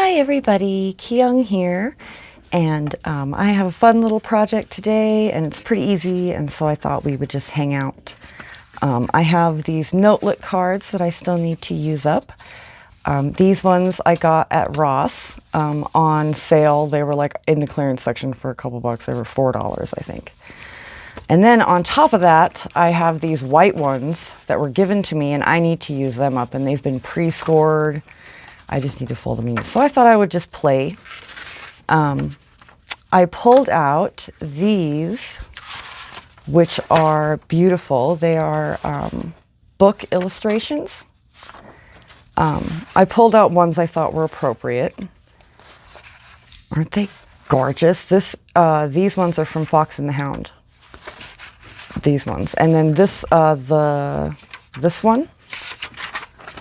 Hi everybody, Kyung here, and I have a fun little project today and it's pretty easy, and so I thought we would just hang out. I have these Notelet cards that I still need to use up. These ones I got at Ross on sale. They were like in the clearance section for a couple bucks. They were $4, I think. And then on top of that, I have these white ones that were given to me and I need to use them up, and they've been pre-scored. I just need to fold them in. So I thought I would just play. I pulled out these, which are beautiful. They are book illustrations. I pulled out ones I thought were appropriate. Aren't they gorgeous? These ones are from Fox and the Hound. These ones. And then this one.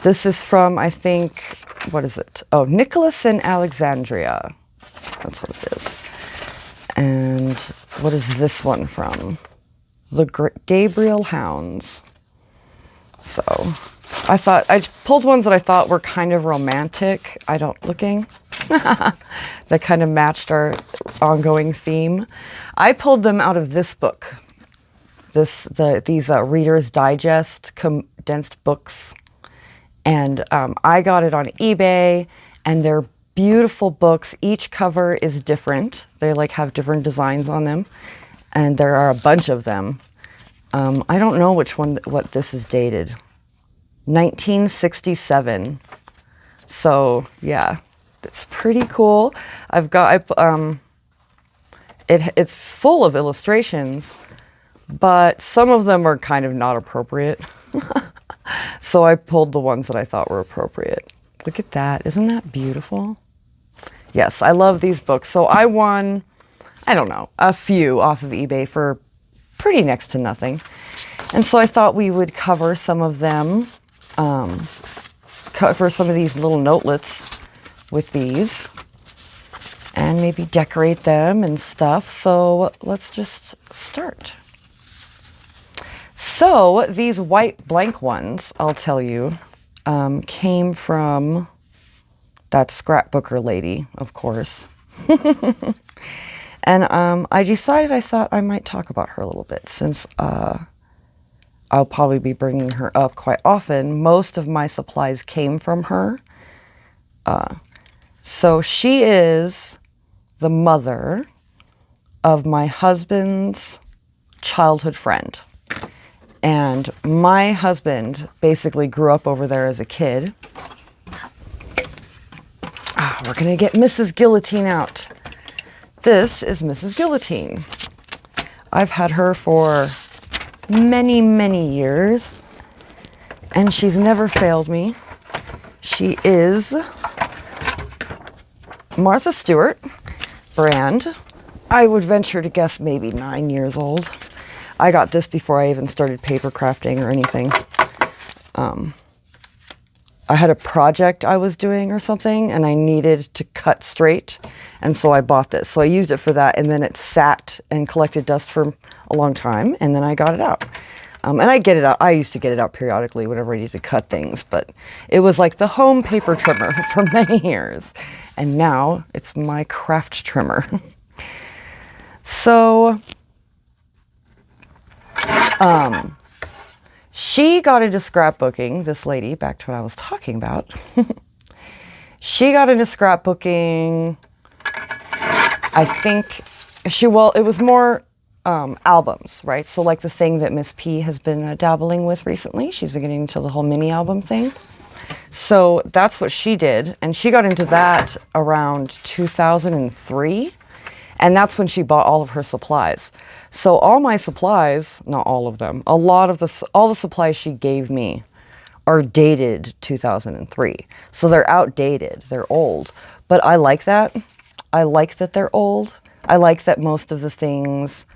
This is from, I think, what is it? Oh, Nicholas and Alexandria. That's what it is. And what is this one from? The Gabriel Hounds. So I thought, I pulled ones that I thought were kind of romantic, looking, that kind of matched our ongoing theme. I pulled them out of this book. These Reader's Digest condensed books. And I got it on eBay, and they're beautiful books. Each cover is different. They like have different designs on them, and there are a bunch of them. I don't know what this is dated. 1967. So yeah, it's pretty cool. It's full of illustrations, but some of them are kind of not appropriate. So I pulled the ones that I thought were appropriate. Look at that. Isn't that beautiful? Yes, I love these books. So I won, I don't know, a few off of eBay for pretty next to nothing. And so I thought we would cover some of them, cover some of these little notelets with these, and maybe decorate them and stuff. So let's just start. So these white blank ones, I'll tell you, came from that scrapbooker lady, of course. And I decided I thought I might talk about her a little bit, since I'll probably be bringing her up quite often. Most of my supplies came from her. So she is the mother of my husband's childhood friend. And my husband basically grew up over there as a kid. We're going to get Mrs. Guillotine out. This is Mrs. Guillotine. I've had her for many, many years, and she's never failed me. She is Martha Stewart brand. I would venture to guess maybe 9 years old. I got this before I even started paper crafting or anything. I had a project I was doing or something, and I needed to cut straight, and so I bought this. So I used it for that, and then it sat and collected dust for a long time, and then I got it out. And I get it out. I used to get it out periodically whenever I needed to cut things, but it was like the home paper trimmer for many years, and now it's my craft trimmer. So she got into scrapbooking, this lady, back to what I was talking about. She got into scrapbooking, I think, it was more albums, right? So like the thing that Miss P has been dabbling with recently. She's been getting into the whole mini album thing. So that's what she did. And she got into that around 2003. And that's when she bought all of her supplies. So all my supplies, not all of them, all the supplies she gave me are dated 2003. So they're outdated, they're old. But I like that. I like that they're old. I like that most of the things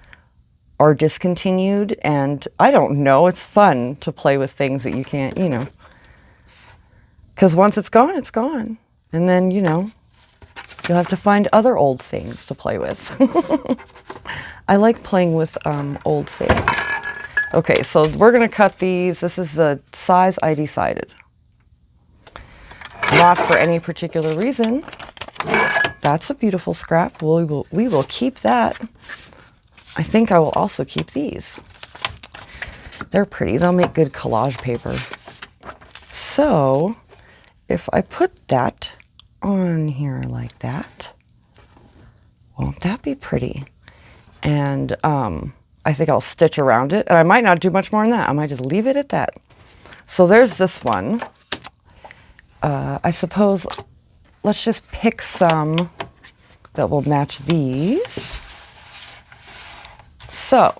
are discontinued, and I don't know, it's fun to play with things that you can't, because once it's gone, it's gone. And then, you'll have to find other old things to play with. I like playing with old things. Okay, so we're going to cut these. This is the size I decided. Not for any particular reason. That's a beautiful scrap. We will keep that. I think I will also keep these. They're pretty. They'll make good collage paper. So if I put that on here like that, won't that be pretty? And I think I'll stitch around it. And I might not do much more than that. I might just leave it at that. So there's this one. I suppose let's just pick some that will match these. So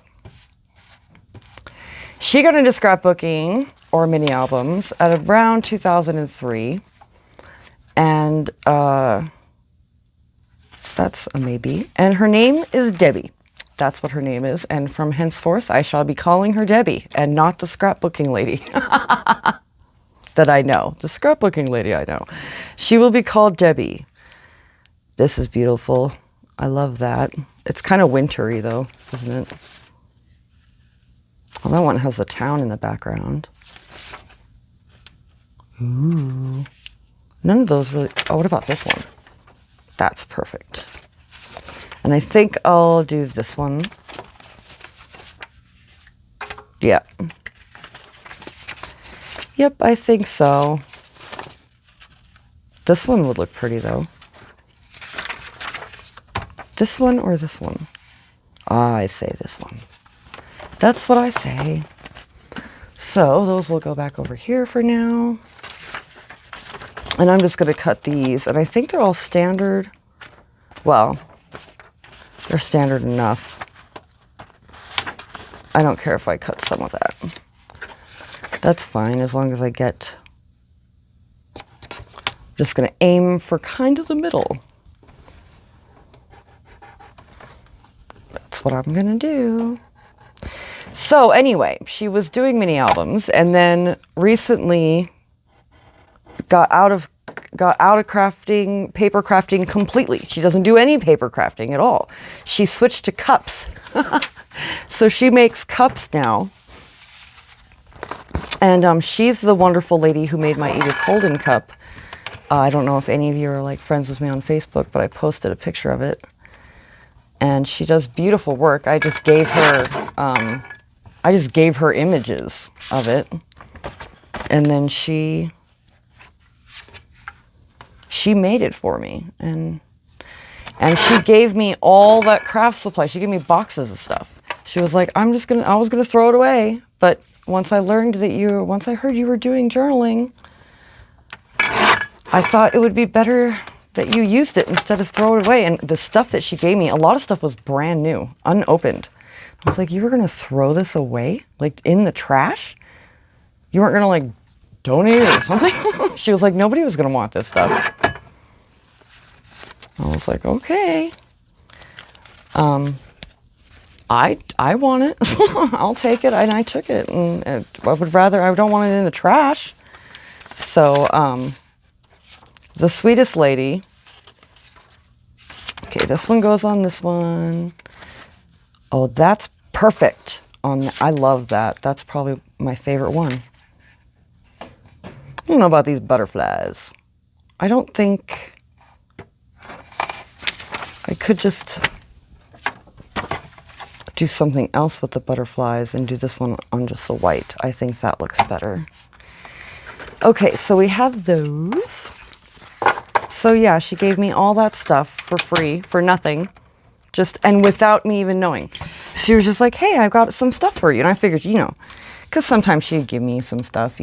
she got into scrapbooking or mini albums at around 2003. And that's a maybe. And her name is Debbie. That's what her name is. And from henceforth, I shall be calling her Debbie and not the scrapbooking lady that I know. The scrapbooking lady I know. She will be called Debbie. This is beautiful. I love that. It's kind of wintry though, isn't it? Well, that one has the town in the background. Ooh. None of those really... Oh, what about this one? That's perfect. And I think I'll do this one. Yeah. Yep, I think so. This one would look pretty though. This one or this one? Ah, I say this one. That's what I say. So those will go back over here for now. And I'm just going to cut these. And I think they're all standard. Well, they're standard enough. I don't care if I cut some of that. That's fine as long as I get... Just going to aim for kind of the middle. That's what I'm going to do. So anyway, she was doing mini albums and then recently got out of crafting, paper crafting completely. She doesn't do any paper crafting at all. She switched to cups. So she makes cups now. And she's the wonderful lady who made my Edith Holden cup. I don't know if any of you are like friends with me on Facebook, but I posted a picture of it. And she does beautiful work. I just gave her images of it. And then she made it for me. And she gave me all that craft supply. She gave me boxes of stuff. She was like, I was gonna throw it away, but once I heard you were doing journaling, I thought it would be better that you used it instead of throw it away. And the stuff that she gave me, a lot of stuff was brand new, unopened. I was like, you were gonna throw this away? Like in the trash? You weren't gonna like donate it or something? She was like, nobody was gonna want this stuff. I was like, okay. I want it. I'll take it. And I took it. And I don't want it in the trash. So, the sweetest lady. Okay, this one goes on this one. Oh, that's perfect. I love that. That's probably my favorite one. I don't know about these butterflies. I don't think I could just do something else with the butterflies and do this one on just the white. I think that looks better. Okay, so we have those. So yeah, she gave me all that stuff for free, for nothing. And without me even knowing. She was just like, hey, I've got some stuff for you. And I figured, because sometimes she'd give me some stuff,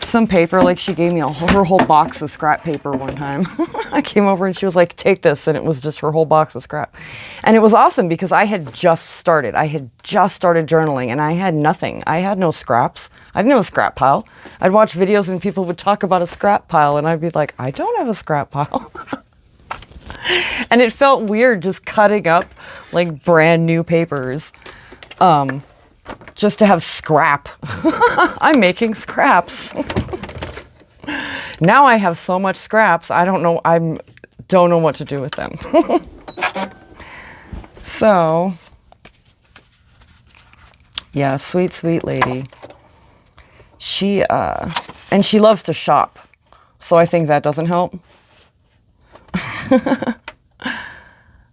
some paper. Like she gave me her whole box of scrap paper one time. I came over and she was like, take this. And it was just her whole box of scrap. And it was awesome because I had just started. I had just started journaling and I had nothing. I had no scraps. I didn't have a scrap pile. I'd watch videos and people would talk about a scrap pile and I'd be like, I don't have a scrap pile. And it felt weird just cutting up like brand new papers just to have scrap. I'm making scraps. Now I have so much scraps, I don't know what to do with them. So, yeah, sweet, sweet lady. And she loves to shop. So I think that doesn't help.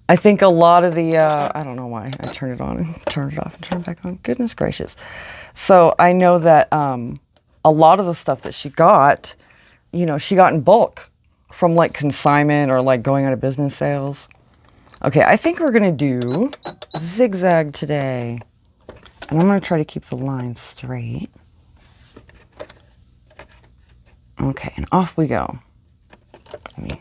I think a lot of the, I don't know why I turned it on and turned it off and turned it back on. Goodness gracious. So I know that a lot of the stuff that she got, you know, she got in bulk from like consignment or like going out of business sales. Okay, I think we're going to do zigzag today. And I'm going to try to keep the line straight. Okay, and off we go. Let me...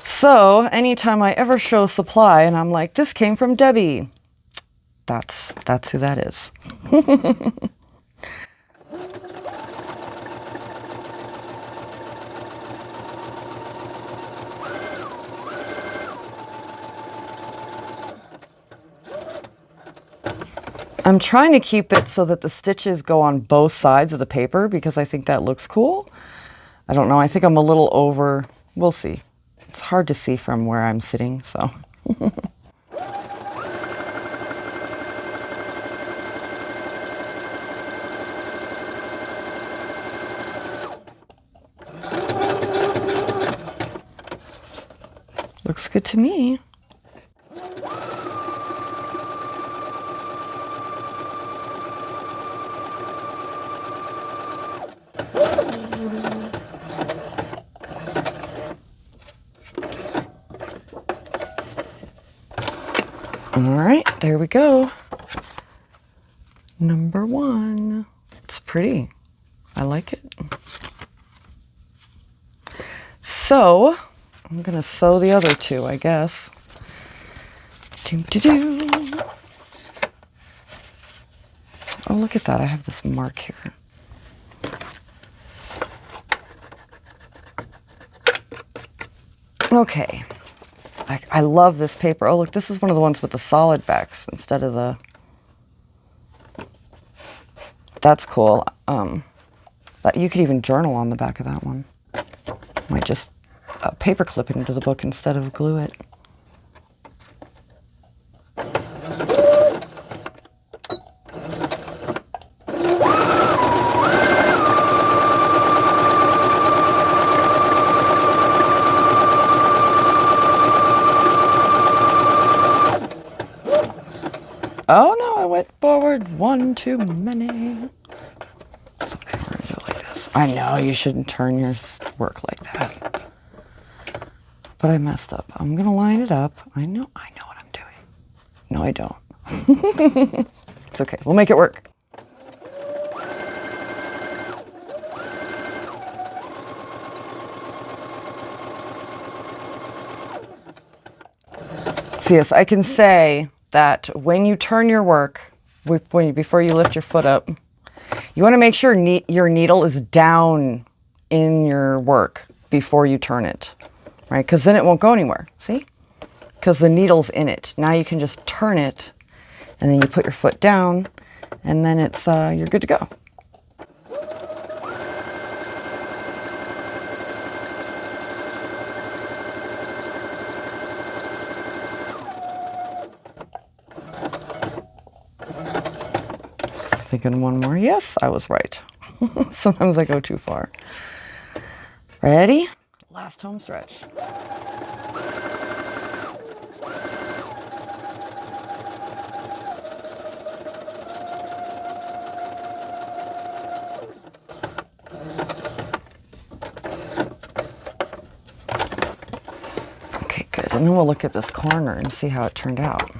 So, anytime I ever show supply and I'm like, this came from Debbie, that's who that is. I'm trying to keep it so that the stitches go on both sides of the paper because I think that looks cool. I don't know, I think I'm a little over, we'll see. It's hard to see from where I'm sitting, so. Looks good to me. All right, there we go. Number 1. It's pretty. I like it. So, I'm gonna sew the other 2, I guess. Doo-doo-doo. Oh, look at that. I have this mark here. Okay. I love this paper. Oh, look, this is one of the ones with the solid backs instead of the... That's cool. That you could even journal on the back of that one. Might just paper clip it into the book instead of glue it. Oh no, I went forward 1 too many. It's okay, we're gonna do it like this. I know you shouldn't turn your work like that. But I messed up. I'm gonna line it up. I know what I'm doing. No, I don't. It's okay, we'll make it work. So yes, I can say that when you turn your work, before you lift your foot up, you want to make sure your needle is down in your work before you turn it, right? Because then it won't go anywhere, see? Because the needle's in it. Now you can just turn it, and then you put your foot down, and then it's you're good to go. Thinking one more. Yes, I was right. Sometimes I go too far. Ready? Last home stretch. Okay, good. And then we'll look at this corner and see how it turned out.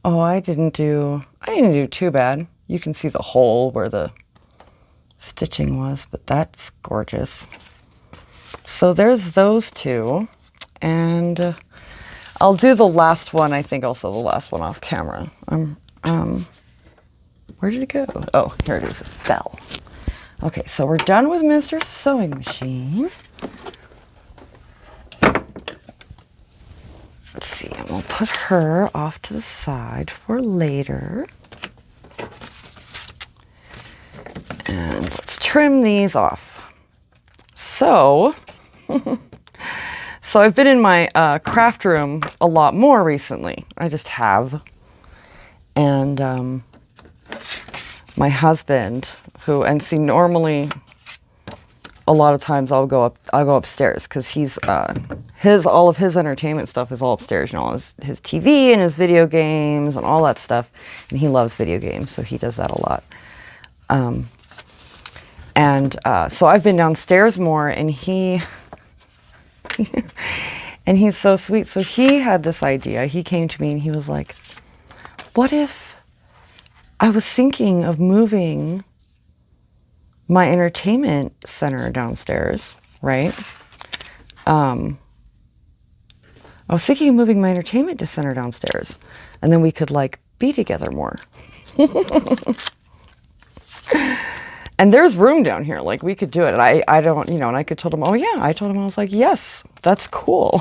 Oh, I didn't do too bad. You can see the hole where the stitching was, but that's gorgeous. So there's those 2, and I'll do the last one. I think also the last one off camera. Where did it go? Oh, here it is. It fell. Okay, so we're done with Mr. Sewing Machine. Let's see, and we'll put her off to the side for later. And let's trim these off. So, so I've been in my craft room a lot more recently. I just have. And my husband, normally a lot of times I'll go upstairs because he's all of his entertainment stuff is all upstairs, his TV and his video games and all that stuff, and he loves video games, so he does that a lot. So I've been downstairs more, and he's so sweet. So he had this idea. He came to me and he was like, "What if I was thinking of moving my entertainment center downstairs, right? I was thinking of moving my entertainment center downstairs, and then we could like be together more." And there's room down here, like we could do it. And I don't, and I told him, oh yeah, I was like, yes, that's cool.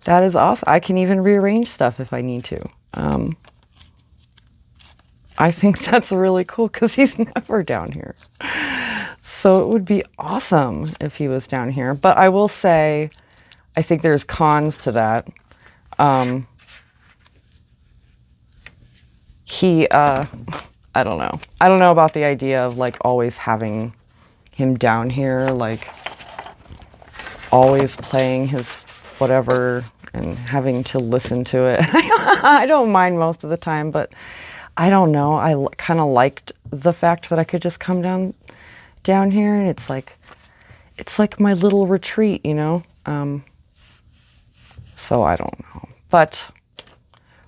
That is awesome. I can even rearrange stuff if I need to. I think that's really cool because he's never down here. So it would be awesome if he was down here. But I will say, I think there's cons to that. I don't know. I don't know about the idea of like always having him down here, like always playing his whatever and having to listen to it. I don't mind most of the time, but I don't know. I kind of liked the fact that I could just come down here, and it's like my little retreat, So I don't know, but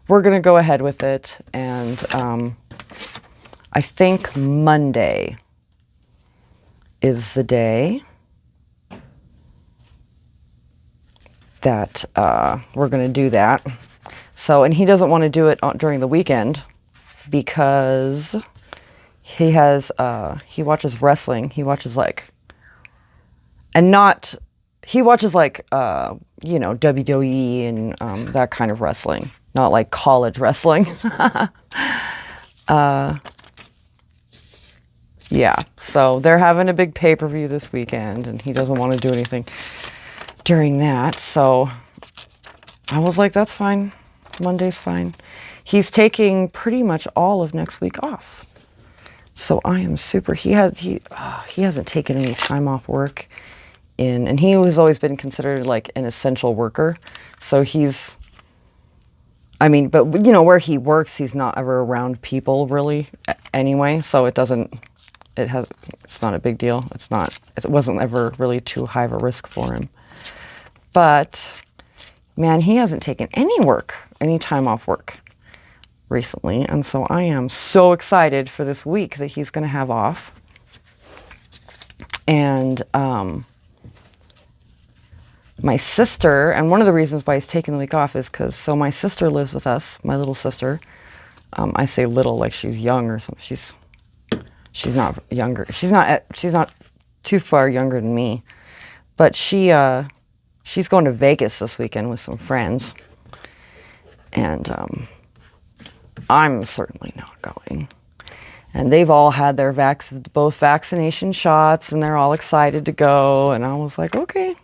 we're gonna go ahead with it, and I think Monday is the day that we're gonna do that. So, and he doesn't want to do it during the weekend, because he watches wrestling. He watches WWE and that kind of wrestling, not like college wrestling. Yeah, so they're having a big pay-per-view this weekend, and he doesn't want to do anything during that. So I was like, that's fine. Monday's fine. He's taking pretty much all of next week off. So I am super, he hasn't taken any time off work and he has always been considered like an essential worker. So but where he works, he's not ever around people really anyway. So it's not a big deal. It wasn't ever really too high of a risk for him. But man, he hasn't taken any time off work recently. And so I am so excited for this week that he's going to have off. And my sister, and one of the reasons why he's taking the week off is because, my sister lives with us, my little sister. I say little like she's young or something. She's not younger. She's not too far younger than me. But she's going to Vegas this weekend with some friends. And I'm certainly not going. And they've all had their both vaccination shots, and they're all excited to go. And I was like, okay,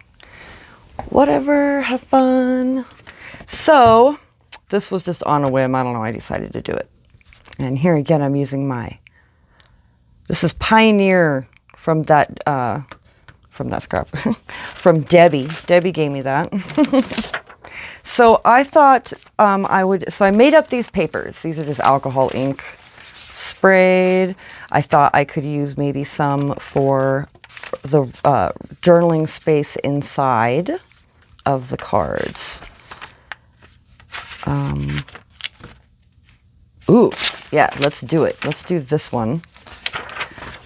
whatever, have fun. So this was just on a whim. I don't know. I decided to do it. And here again, I'm using this is Pioneer from that scrap, from Debbie. Debbie gave me that. So I thought so I made up these papers. These are just alcohol ink sprayed. I thought I could use maybe some for the journaling space inside of the cards. Ooh, yeah, let's do it. Let's do this one.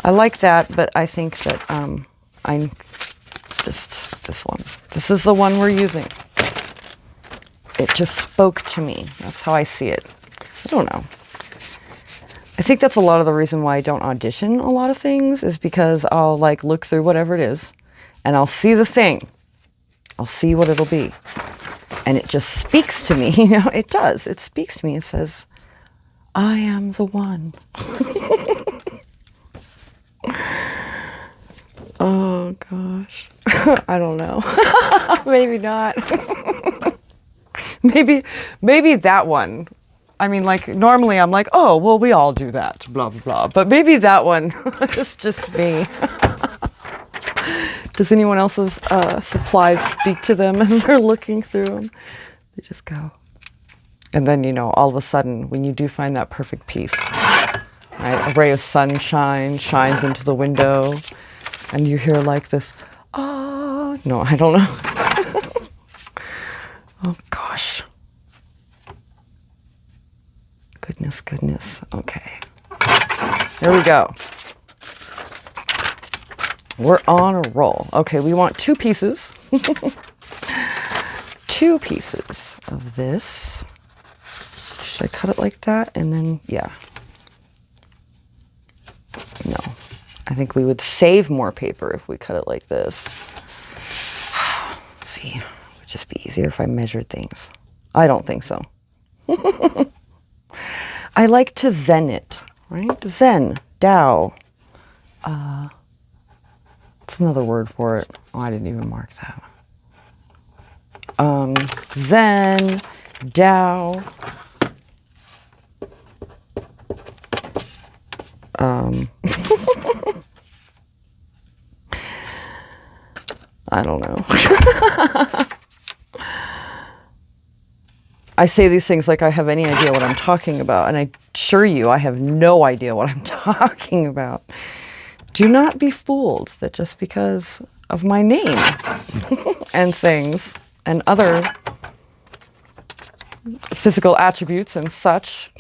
I like that, but I think that I'm just this one. This is the one we're using. It just spoke to me. That's how I see it. I don't know. I think that's a lot of the reason why I don't audition a lot of things, is because I'll look through whatever it is and I'll see the thing. I'll see what it'll be. And it just speaks to me, it does. It speaks to me. It says, I am the one. Oh, God. gosh. I don't know. Maybe not. maybe that one. I mean, like, normally I'm like, oh, well, we all do that, blah, blah, blah. But maybe that one is just me. Does anyone else's supplies speak to them as they're looking through them? They just go. And then, you know, all of a sudden, when you do find that perfect piece, right? A ray of sunshine shines into the window, and you hear like this, oh, no, I don't know. Oh, gosh. Goodness. Okay. Here we go. We're on a roll. Okay, we want 2 pieces. 2 pieces of this. Should I cut it like that? And then, yeah. No. I think we would save more paper if we cut it like this. See, it would just be easier if I measured things. I don't think so. I like to zen it, right? Zen, Tao. What's another word for it? Oh, I didn't even mark that. Zen, Tao. I don't know. I say these things like I have any idea what I'm talking about, and I assure you I have no idea what I'm talking about. Do not be fooled that just because of my name and things and other physical attributes and such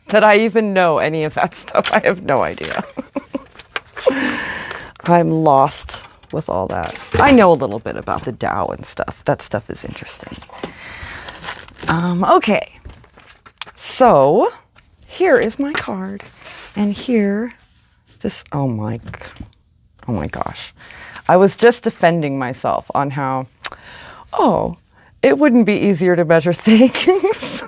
that I even know any of that stuff. I have no idea. I'm lost with all that. I know a little bit about the Tao and stuff. That stuff is interesting. Okay, so here is my card, and here, oh my gosh. I was just defending myself on how, oh, it wouldn't be easier to measure things.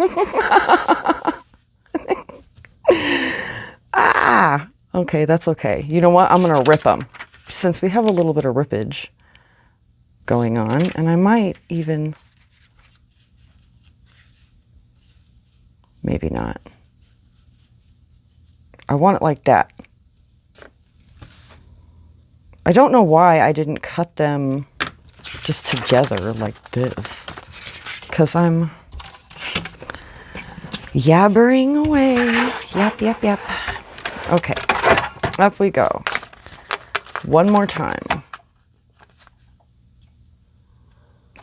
Okay, that's okay. You know what? I'm going to rip them, since we have a little bit of rippage going on, and I might even... Maybe not. I want it like that. I don't know why I didn't cut them just together like this. Because I'm yabbering away. Yap. Okay, up we go. One more time.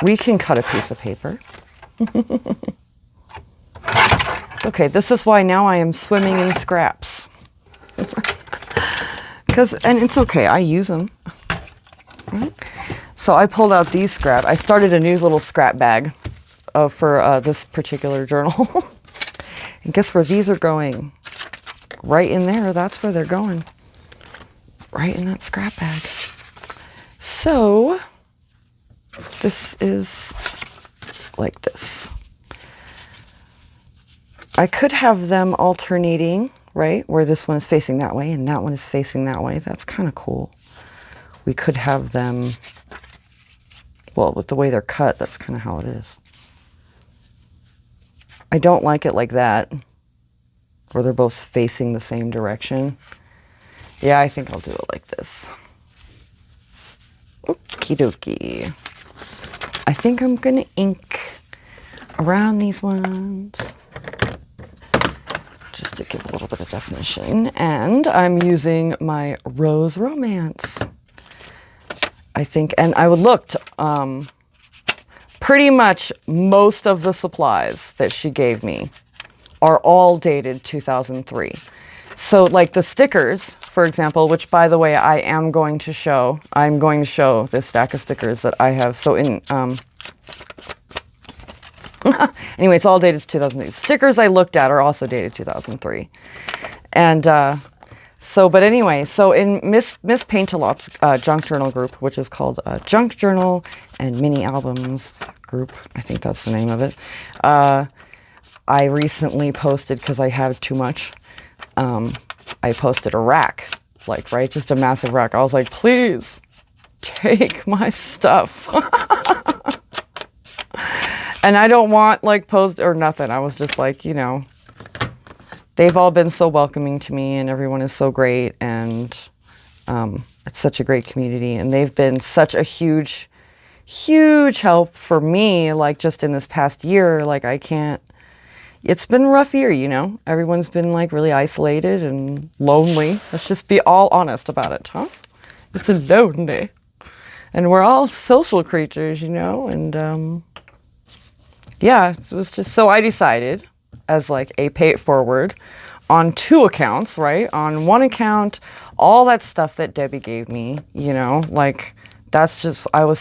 We can cut a piece of paper. Okay, this is why now I am swimming in scraps. And it's okay, I use them. Right? So I pulled out these scraps. I started a new little scrap bag for this particular journal. And guess where these are going? Right in there, that's where they're going. Right in that scrap bag. So, this is like this. I could have them alternating, right? Where this one is facing that way and that one is facing that way. That's kind of cool. We could have them, well, with the way they're cut, that's kind of how it is. I don't like it like that, where they're both facing the same direction. Yeah, I think I'll do it like this. Okie dokie. I think I'm going to ink around these ones, just to give a little bit of definition. And I'm using my Rose Romance. I think, and I would look to, pretty much most of the supplies that she gave me are all dated 2003. So like the stickers, for example, which by the way, I'm going to show this stack of stickers that I have. So in, anyway, it's all dated 2003. Stickers I looked at are also dated 2003. And but anyway, so in Miss Paintalot's junk journal group, which is called Junk Journal and Mini Albums group, I think that's the name of it, I recently posted, because I have too much, I posted a rack, like, right, just a massive rack. I was like, please, take my stuff. And I don't want like post or nothing. I was just like, you know, they've all been so welcoming to me and everyone is so great. And it's such a great community. And they've been such a huge help for me, like just in this past year. Like it's been a rough year, you know. Everyone's been like really isolated and lonely. Let's just be all honest about it, huh? It's lonely. And we're all social creatures, you know. And yeah, it was just, so I decided as like a pay it forward on 2 accounts, right? On one account, all that stuff that Debbie gave me, you know, like that's just, I was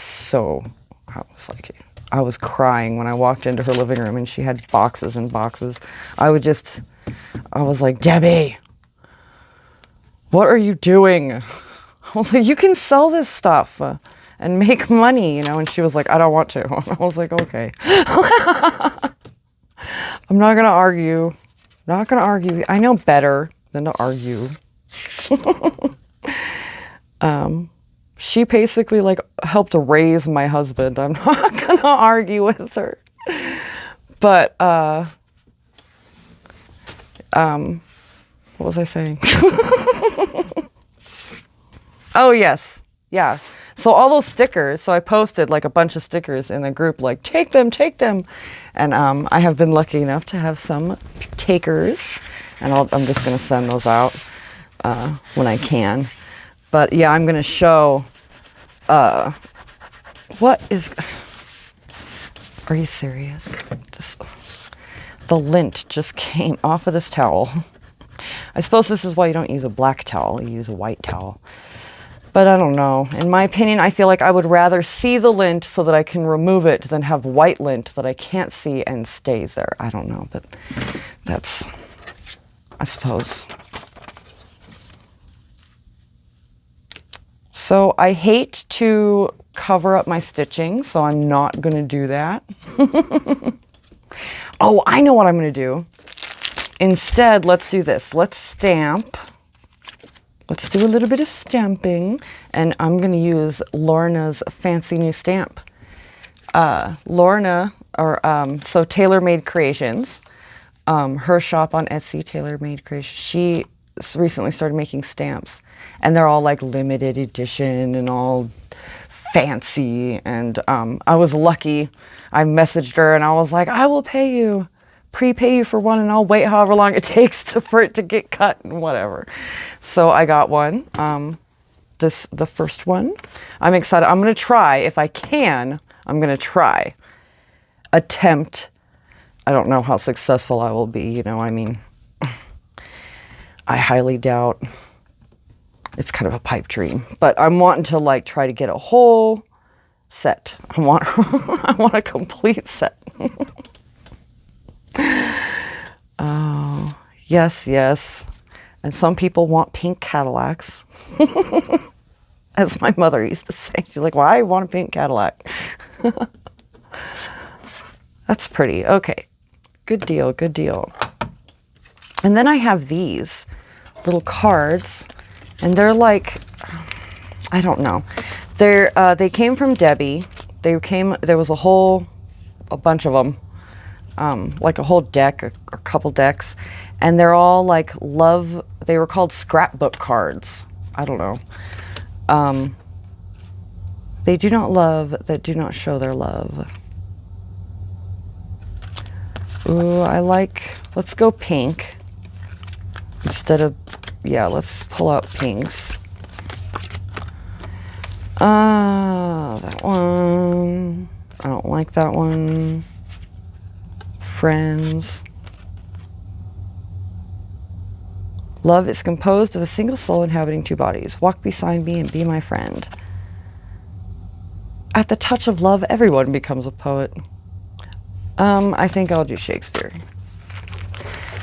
crying when I walked into her living room and she had boxes and boxes. I was like, Debbie, what are you doing? I was like, you can sell this stuff and make money, you know? And she was like, I don't want to. I was like, okay. I'm not going to argue. Not going to argue. I know better than to argue. She basically like helped raise my husband. I'm not going to argue with her. But, what was I saying? Oh, yes. Yeah. So all those stickers, so I posted like a bunch of stickers in the group, like, take them. And I have been lucky enough to have some takers. And I'm just going to send those out when I can. But yeah, I'm going to show, what is, are you serious? The lint just came off of this towel. I suppose this is why you don't use a black towel, you use a white towel. But I don't know. In my opinion, I feel like I would rather see the lint so that I can remove it than have white lint that I can't see and stays there. I don't know, but that's, I suppose. So I hate to cover up my stitching, so I'm not going to do that. Oh, I know what I'm going to do. Instead, let's do this. Let's stamp. Let's do a little bit of stamping, and I'm going to use Lorna's fancy new stamp. Lorna, so Tailor Made Creations, her shop on Etsy, Tailor Made Creations, she recently started making stamps, and they're all like limited edition and all fancy, and I was lucky. I messaged her, and I was like, I will prepay you for one, and I'll wait however long it takes for it to get cut and whatever. So I got one, the first one. I'm excited. I'm going to try, if I can, I'm going to attempt. I don't know how successful I will be, you know, I mean, I highly doubt. It's kind of a pipe dream, but I'm wanting to like try to get a whole set. I want a complete set. Oh, yes. And some people want pink Cadillacs. As my mother used to say. She's like, why want a pink Cadillac? That's pretty. Okay. Good deal. And then I have these little cards. And they're like, I don't know. They came from Debbie. There was a bunch of them. Like a whole deck, a couple decks, and they're all like they were called scrapbook cards. I don't know. They do not love that do not show their love. Ooh, let's go pink. Let's pull out pinks. That one. I don't like that one. Friends. Love is composed of a single soul inhabiting 2 bodies. Walk beside me and be my friend. At the touch of love, everyone becomes a poet. I think I'll do Shakespeare.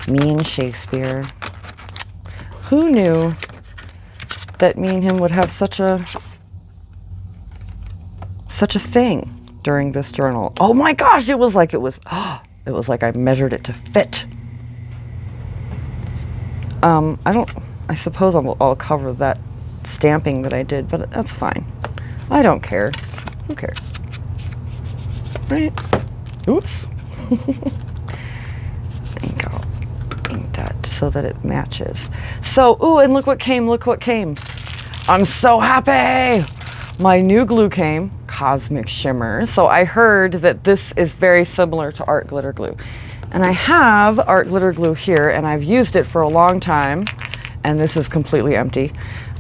Me and Shakespeare. Who knew that me and him would have such a thing during this journal? Oh my gosh, it was like I measured it to fit. I suppose I'll cover that stamping that I did, but that's fine. I don't care. Who cares? Right? Oops. Ink that so that it matches. So, ooh, and look what came, look what came. I'm so happy. My new glue came, Cosmic Shimmer. So I heard that this is very similar to art glitter glue. And I have art glitter glue here, and I've used it for a long time. And this is completely empty,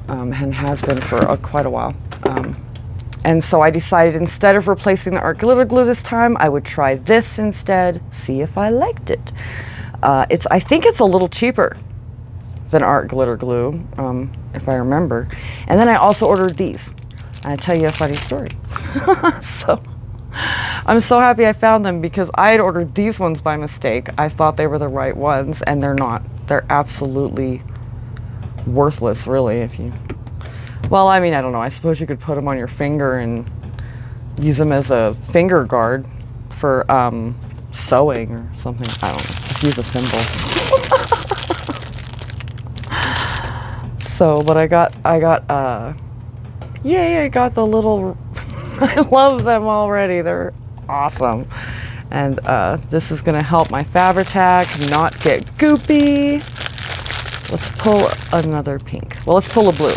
and has been for quite a while. And so I decided instead of replacing the art glitter glue this time, I would try this instead, see if I liked it. I think it's a little cheaper than art glitter glue, if I remember. And then I also ordered these. And I'll tell you a funny story. So I'm so happy I found them because I had ordered these ones by mistake. I thought they were the right ones, and they're not. They're absolutely worthless, really, if you... Well, I mean, I don't know. I suppose you could put them on your finger and use them as a finger guard for sewing or something. I don't know. Just use a thimble. So, but I got yay, I got the little, I love them already. They're awesome. And this is gonna help my Fabri-Tac not get goopy. Let's pull another pink. Well, let's pull a blue.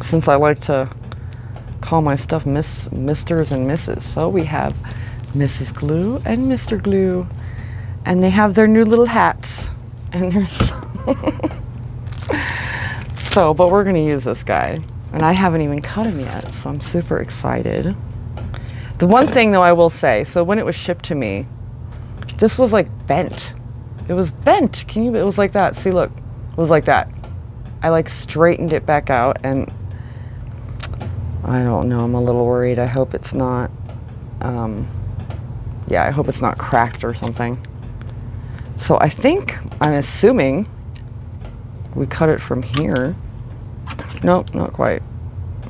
Since I like to call my stuff Misters and Misses. So we have Mrs. Glue and Mr. Glue. And they have their new little hats. And they're so, but we're gonna use this guy. And I haven't even cut him yet, so I'm super excited. The one thing though I will say, so when it was shipped to me, this was like bent. It was bent. It was like that. See, look, it was like that. I like straightened it back out, and I don't know, I'm a little worried. I hope it's not, yeah, I hope it's not cracked or something. So I'm assuming we cut it from here. Nope, not quite.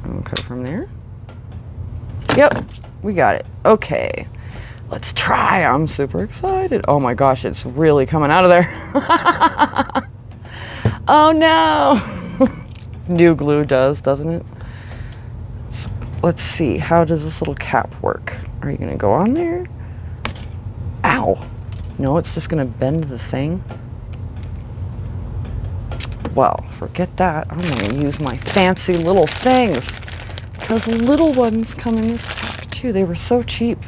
I'll cut it from there. Yep, we got it. Okay, let's try. I'm super excited. Oh my gosh, it's really coming out of there. Oh no. New glue does, doesn't it? Let's see, how does this little cap work? Are you gonna go on there? Ow. No, it's just gonna bend the thing. Well, forget that. I'm gonna use my fancy little things, because little ones come in this pack too. They were so cheap.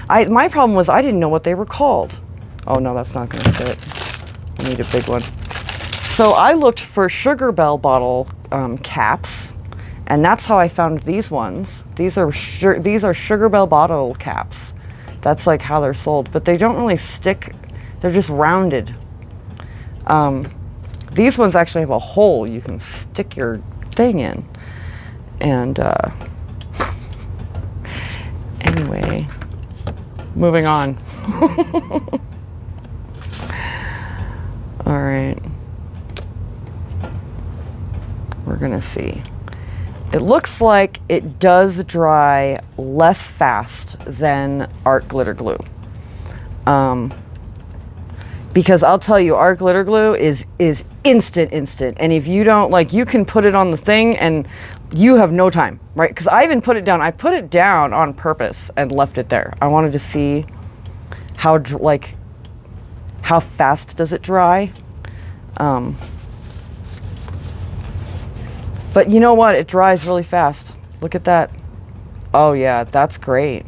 My problem was I didn't know what they were called. Oh no, that's not gonna fit. I need a big one. So I looked for Sugar Bell bottle caps, and that's how I found these ones. These are Sugar Bell bottle caps. That's like how they're sold, but they don't really stick. They're just rounded. These ones actually have a hole you can stick your thing in. And anyway, moving on. All right. We're gonna see. It looks like it does dry less fast than art glitter glue. Because I'll tell you, art glitter glue is instant. And if you don't, like, you can put it on the thing and you have no time, right? Because I even put it down. I put it down on purpose and left it there. I wanted to see how fast does it dry. But you know what? It dries really fast. Look at that. Oh yeah, that's great.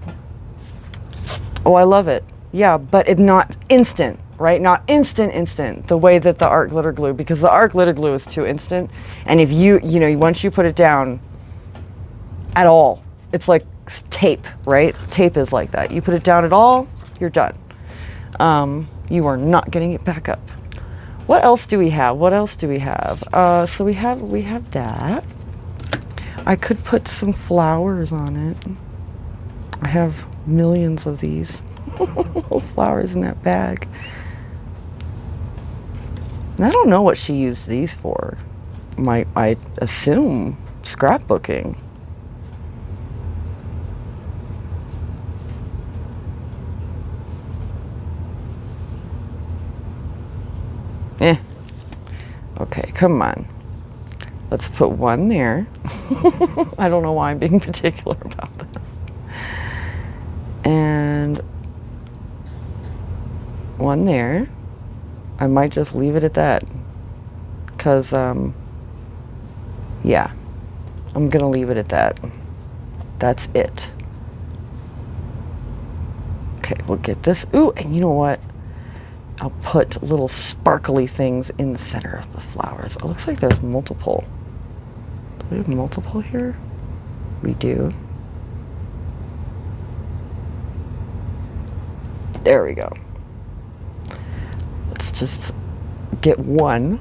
Oh, I love it. Yeah, but it's not instant, right? Not instant, the way that the art glitter glue, because the art glitter glue is too instant. And if you know, once you put it down at all, it's like tape, right? Tape is like that. You put it down at all, you're done. You are not getting it back up. What else do we have? What else do we have? So we have that. I could put some flowers on it. I have millions of these little flowers in that bag. And I don't know what she used these for. I assume scrapbooking. Okay, come on. Let's put one there. I don't know why I'm being particular about this. And one there. I might just leave it at that. Because, yeah, I'm going to leave it at that. That's it. Okay, we'll get this. Ooh, and you know what? I'll put little sparkly things in the center of the flowers. It looks like there's multiple. Do we have multiple here? We do. There we go. Let's just get one.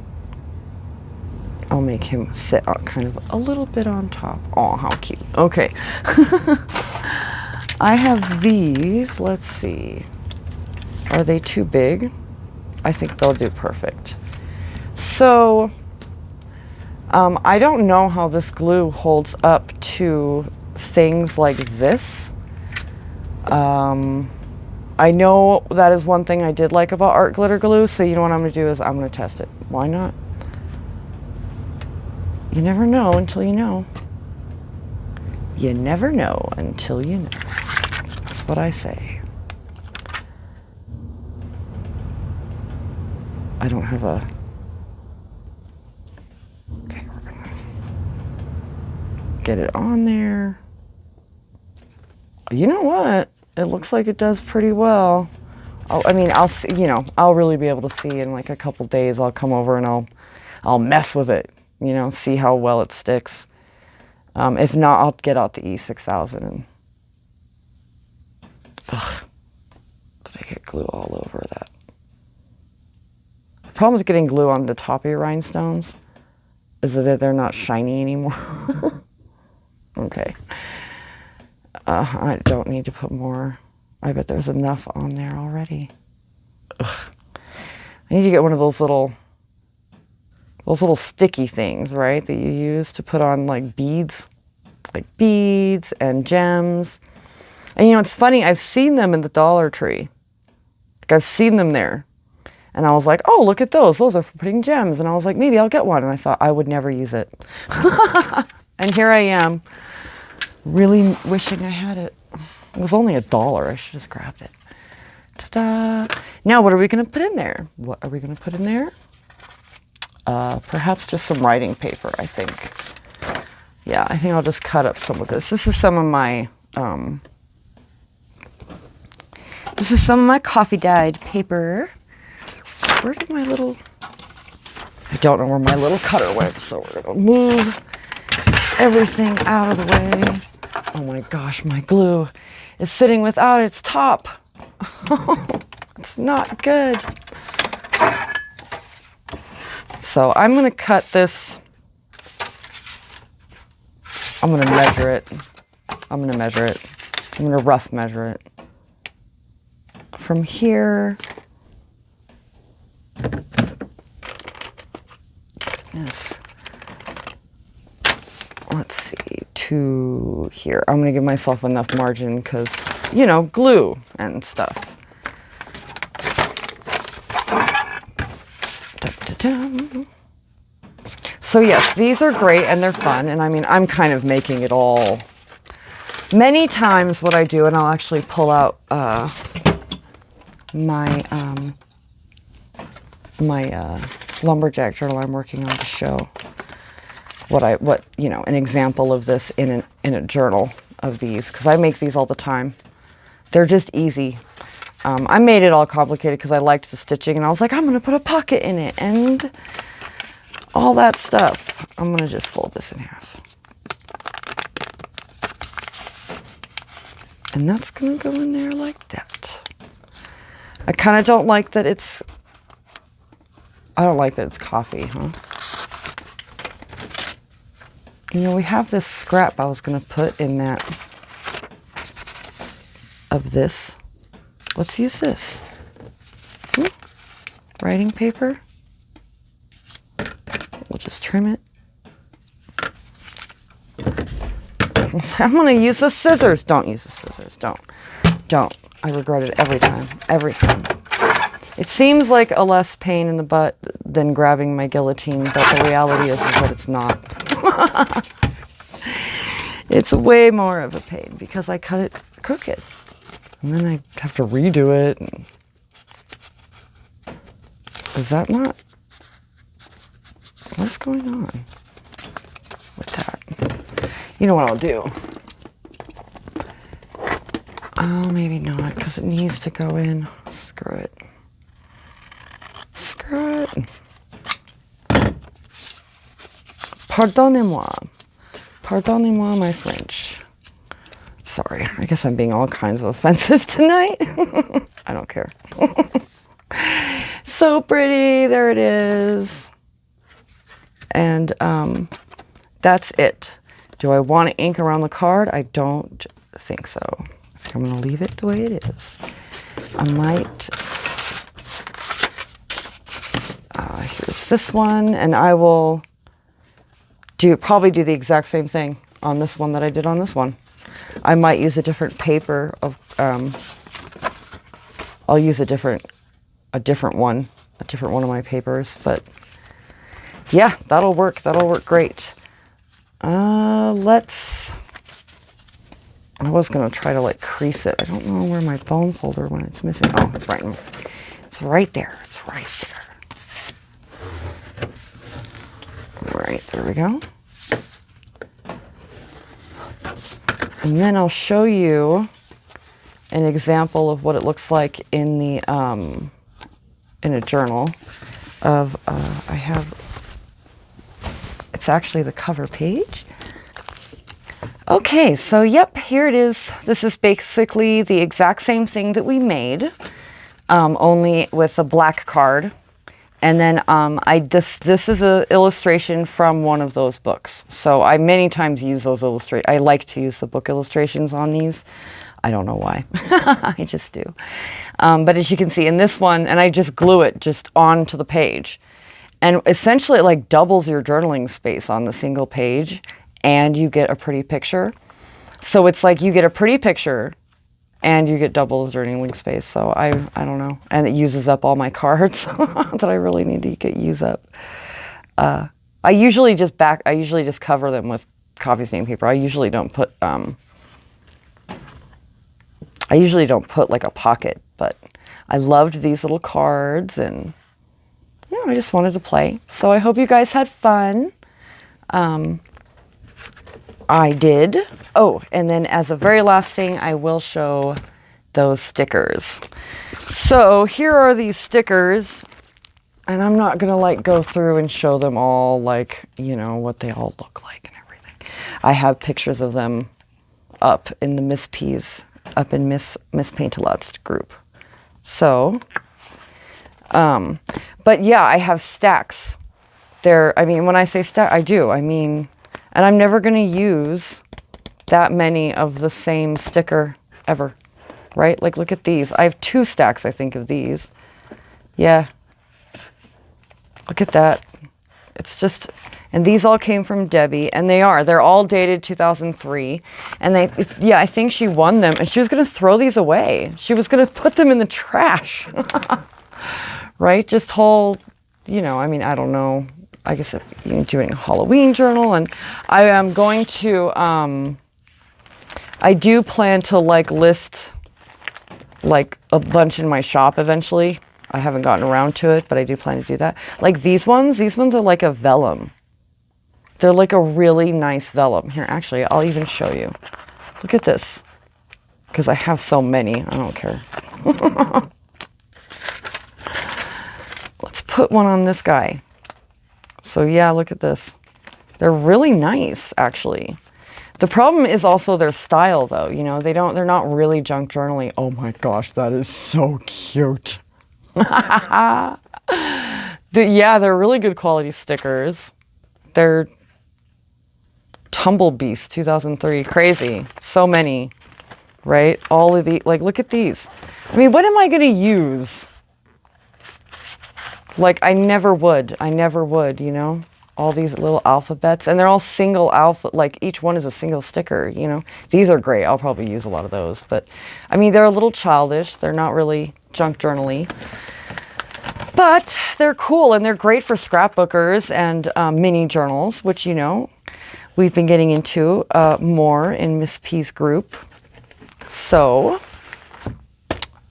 I'll make him sit out kind of a little bit on top. Oh, how cute. Okay. I have these. Let's see. Are they too big? I think they'll do perfect. So, I don't know how this glue holds up to things like this. I know that is one thing I did like about art glitter glue, so you know what I'm going to do is I'm going to test it. Why not? You never know until you know. You never know until you know. That's what I say. I don't have a... Okay, we're going to get it on there. You know what? It looks like it does pretty well. I mean, I'll see, you know, I'll really be able to see in like a couple days. I'll come over and I'll mess with it, you know, see how well it sticks. If not, I'll get out the E6000 and... Ugh, did I get glue all over that? The problem with getting glue on the top of your rhinestones is that they're not shiny anymore. Okay. I don't need to put more. I bet there's enough on there already. Ugh. I need to get one of those little sticky things, right, that you use to put on like beads and gems. And you know, it's funny, I've seen them in the Dollar Tree. Like, I've seen them there. And I was like, oh, look at those. Those are for putting gems. And I was like, maybe I'll get one. And I thought I would never use it. And here I am, really wishing I had it. It was only $1. I should have just grabbed it. Ta-da! Now, what are we going to put in there? What are we going to put in there? Perhaps just some writing paper, I think. Yeah, I think I'll just cut up some of this. This is some of my coffee dyed paper. Where did my little... I don't know where my little cutter went, so we're going to move everything out of the way. Oh my gosh, my glue is sitting without its top. It's not good. So I'm going to cut this. I'm going to measure it. I'm going to rough measure it. From here. Yes. Let's see, to here. I'm going to give myself enough margin because, you know, glue and stuff. Da-da-da. So yes, these are great and they're fun. And I mean, I'm kind of making it all. Many times what I do, and I'll actually pull out my lumberjack journal I'm working on to show what you know, an example of this in a journal of these, because I make these all the time. They're just easy. I made it all complicated because I liked the stitching, and I was like, I'm going to put a pocket in it and all that stuff. I'm going to just fold this in half. And that's going to go in there like that. I kind of don't like that it's... I don't like that it's coffee, huh? You know, we have this scrap I was going to put in that of this. Let's use this. Writing paper. We'll just trim it. I'm going to use the scissors. Don't use the scissors. Don't. I regret it every time. Every time. It seems like a less pain in the butt than grabbing my guillotine, but the reality is that it's not. It's way more of a pain because I cut it crooked. And then I have to redo it. And is that not? What's going on with that? You know what I'll do? Oh, maybe not, because it needs to go in. Screw it. Screw it. Pardonnez-moi. Pardonnez-moi my French. Sorry, I guess I'm being all kinds of offensive tonight. I don't care. So pretty, there it is. And that's it. Do I want to ink around the card? I don't think so. I think I'm going to leave it the way it is. I might... here's this one, and I will probably do the exact same thing on this one that I did on this one. I might use a different paper of... I'll use a different one of my papers, but yeah, that'll work. That'll work great. I was going to try to like crease it. I don't know where my bone folder when it's missing. Oh, it's right there. It's right there. All right, there we go. And then I'll show you an example of what it looks like in the in a journal of it's actually the cover page. Okay, so yep, here it is. This is basically the exact same thing that we made, only with a black card. And then this is an illustration from one of those books. So I many times use those I like to use the book illustrations on these. I don't know why. I just do. But as you can see in this one, and I just glue it just onto the page. And essentially it like doubles your journaling space on the single page, and you get a pretty picture. So it's like you get a pretty picture and you get double the journaling space. So I don't know. And it uses up all my cards that I really need to use up. I usually just cover them with coffee stain paper. I usually don't put like a pocket, but I loved these little cards, and yeah, I just wanted to play. So I hope you guys had fun. I did. Oh, and then as a very last thing, I will show those stickers. So here are these stickers, and I'm not gonna like go through and show them all, like, you know, what they all look like and everything. I have pictures of them up in the Miss Paintalot's group. So, but yeah, I have stacks. I mean, when I say stack, I do. I mean, and I'm never going to use that many of the same sticker ever, right? Like, look at these. I have 2 stacks, I think, of these. Yeah. Look at that. It's just, and these all came from Debbie, and they're all dated 2003. And I think she won them, and she was going to throw these away. She was going to put them in the trash, right? Just whole, you know, I mean, I don't know. I guess doing a Halloween journal, and I am going to, I do plan to like list like a bunch in my shop eventually. I haven't gotten around to it, but I do plan to do that. Like these ones are like a vellum. They're like a really nice vellum. Here, actually, I'll even show you. Look at this, because I have so many, I don't care. Let's put one on this guy. So yeah, look at this. They're really nice, actually. The problem is also their style, though. You know, they're not really junk journaling. Oh my gosh, that is so cute. Yeah, they're really good quality stickers. They're Tumble Beast 2003. Crazy. So many, right? All of the, like, look at these. I mean, what am I going to use? Like, I never would, you know? All these little alphabets, and they're all single alpha, like each one is a single sticker, you know? These are great. I'll probably use a lot of those, but I mean, they're a little childish. They're not really junk journal-y, but they're cool, and they're great for scrapbookers and mini journals, which, you know, we've been getting into more in Miss P's group. So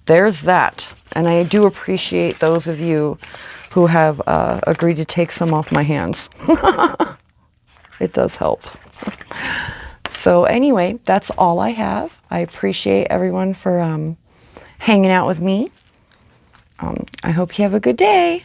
there's that. And I do appreciate those of you who have agreed to take some off my hands. It does help. So anyway, that's all I have. I appreciate everyone for hanging out with me. I hope you have a good day.